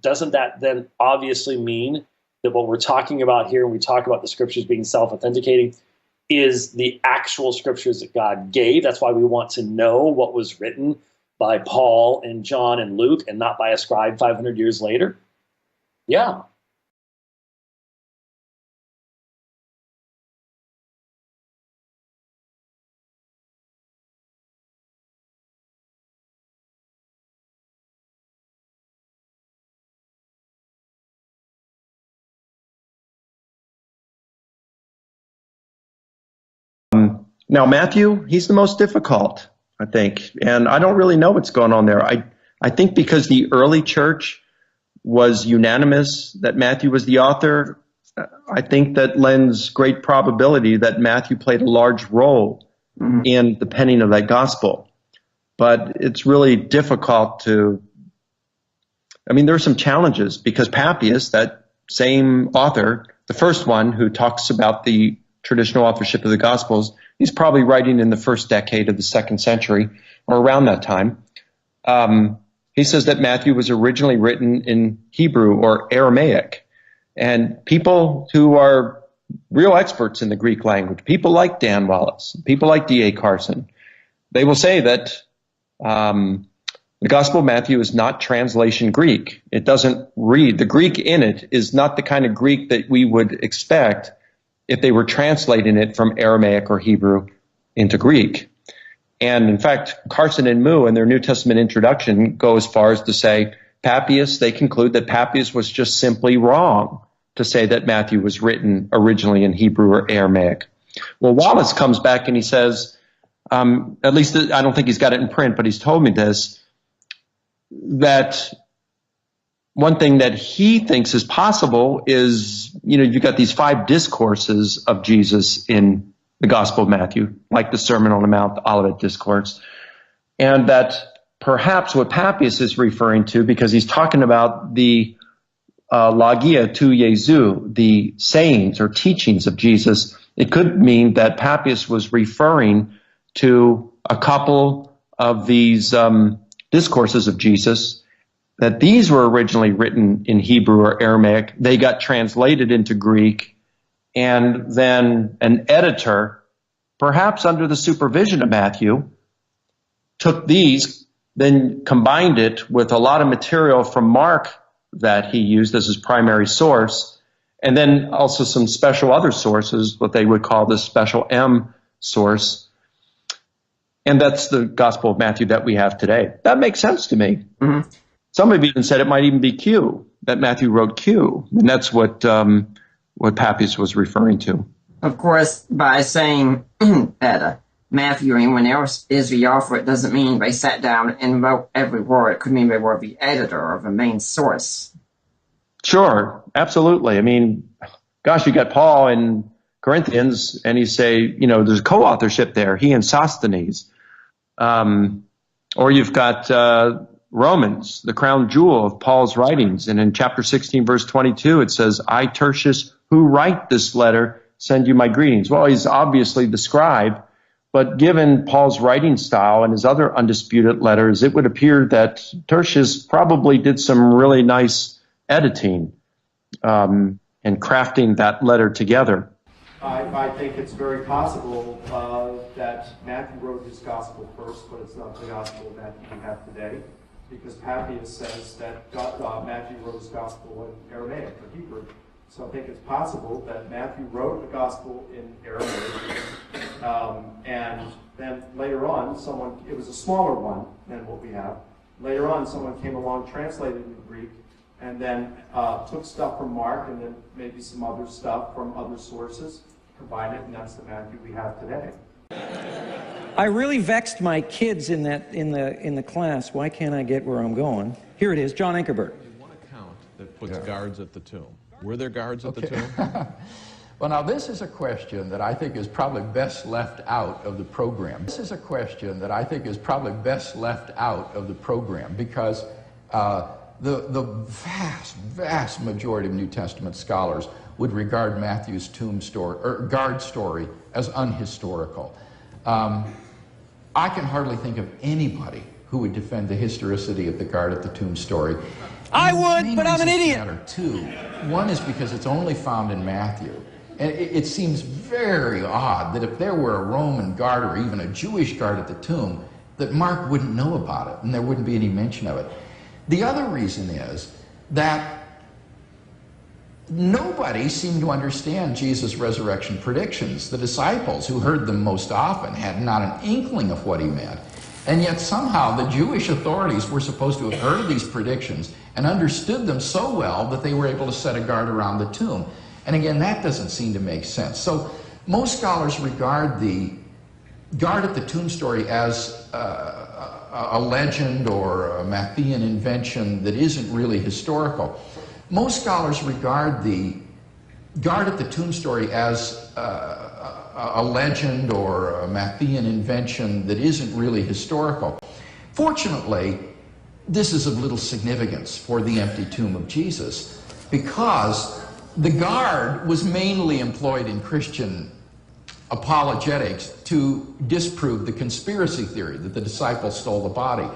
doesn't that then obviously mean that what we're talking about here, when we talk about the scriptures being self-authenticating, is the actual scriptures that God gave? That's why we want to know what was written by Paul and John and Luke and not by a scribe 500 years later? Yeah. Now, Matthew, he's the most difficult, I think, and I don't really know what's going on there. I think because the early church was unanimous that Matthew was the author, I think that lends great probability that Matthew played a large role in the penning of that gospel. But it's really difficult to, I mean, there are some challenges because Papias, that same author, the first one who talks about the traditional authorship of the Gospels, he's probably writing in the first decade of the 2nd century or around that time. He says that Matthew was originally written in Hebrew or Aramaic. And people who are real experts in the Greek language, people like Dan Wallace, people like D.A. Carson, they will say that the Gospel of Matthew is not translation Greek. It doesn't read. The Greek in it is not the kind of Greek that we would expect if they were translating it from Aramaic or Hebrew into Greek. And in fact, Carson and Moo in their New Testament introduction go as far as to say, Papias, they conclude that Papias was just simply wrong to say that Matthew was written originally in Hebrew or Aramaic. Well, Wallace comes back and he says, at least I don't think he's got it in print, but he's told me this, that one thing that he thinks is possible is, you've got these 5 discourses of Jesus in the Gospel of Matthew, like the Sermon on the Mount, the Olivet Discourse, and that perhaps what Papias is referring to, because he's talking about the Logia tu Jesu, the sayings or teachings of Jesus, it could mean that Papias was referring to a couple of these discourses of Jesus, that these were originally written in Hebrew or Aramaic. They got translated into Greek, and then an editor, perhaps under the supervision of Matthew, took these, then combined it with a lot of material from Mark that he used as his primary source, and then also some special other sources, what they would call the special M source. And that's the Gospel of Matthew that we have today. That makes sense to me. Mm-hmm. Some have even said it might even be Q, that Matthew wrote Q, and that's what Papias was referring to. Of course, by saying that Matthew or anyone else is the author, it doesn't mean they sat down and wrote every word. It could mean they were the editor or the main source. Sure, absolutely. I mean, gosh, you got Paul in Corinthians, and you say, there's co-authorship there, he and Sosthenes. Or you've got Romans, the crown jewel of Paul's writings. And in chapter 16, verse 22, it says, I, Tertius, who write this letter, send you my greetings. Well, he's obviously the scribe, but given Paul's writing style and his other undisputed letters, it would appear that Tertius probably did some really nice editing and crafting that letter together. I think it's very possible that Matthew wrote his gospel first, but it's not the gospel of Matthew we have today, because Papias says that Matthew wrote his gospel in Aramaic or Hebrew. So I think it's possible that Matthew wrote the gospel in Aramaic, and then later on, it was a smaller one than what we have. Later on, someone came along, translated it in Greek, and then took stuff from Mark, and then maybe some other stuff from other sources, combined it, and that's the Matthew we have today. I really vexed my kids in the class. Why can't I get where I'm going? Here it is, John Ankerbert. One account that puts guards at the tomb. Were there guards at the tomb? Well, now this is a question that I think is probably best left out of the program. This is a question that I think is probably best left out of the program because the vast majority of New Testament scholars would regard Matthew's tomb story or guard story as unhistorical. I can hardly think of anybody who would defend the historicity of the guard at the tomb story. I would, but I'm an idiot. Matter two. One is because it's only found in Matthew. And it seems very odd that if there were a Roman guard or even a Jewish guard at the tomb, that Mark wouldn't know about it and there wouldn't be any mention of it. The other reason is that nobody seemed to understand Jesus' resurrection predictions. The disciples, who heard them most often, had not an inkling of what he meant. And yet somehow the Jewish authorities were supposed to have heard of these predictions and understood them so well that they were able to set a guard around the tomb. And again, that doesn't seem to make sense. So most scholars regard the guard at the tomb story as a legend or a Matthean invention that isn't really historical. Most scholars regard the guard at the tomb story as a legend or a Matthean invention that isn't really historical. Fortunately, this is of little significance for the empty tomb of Jesus, because the guard was mainly employed in Christian apologetics to disprove the conspiracy theory that the disciples stole the body.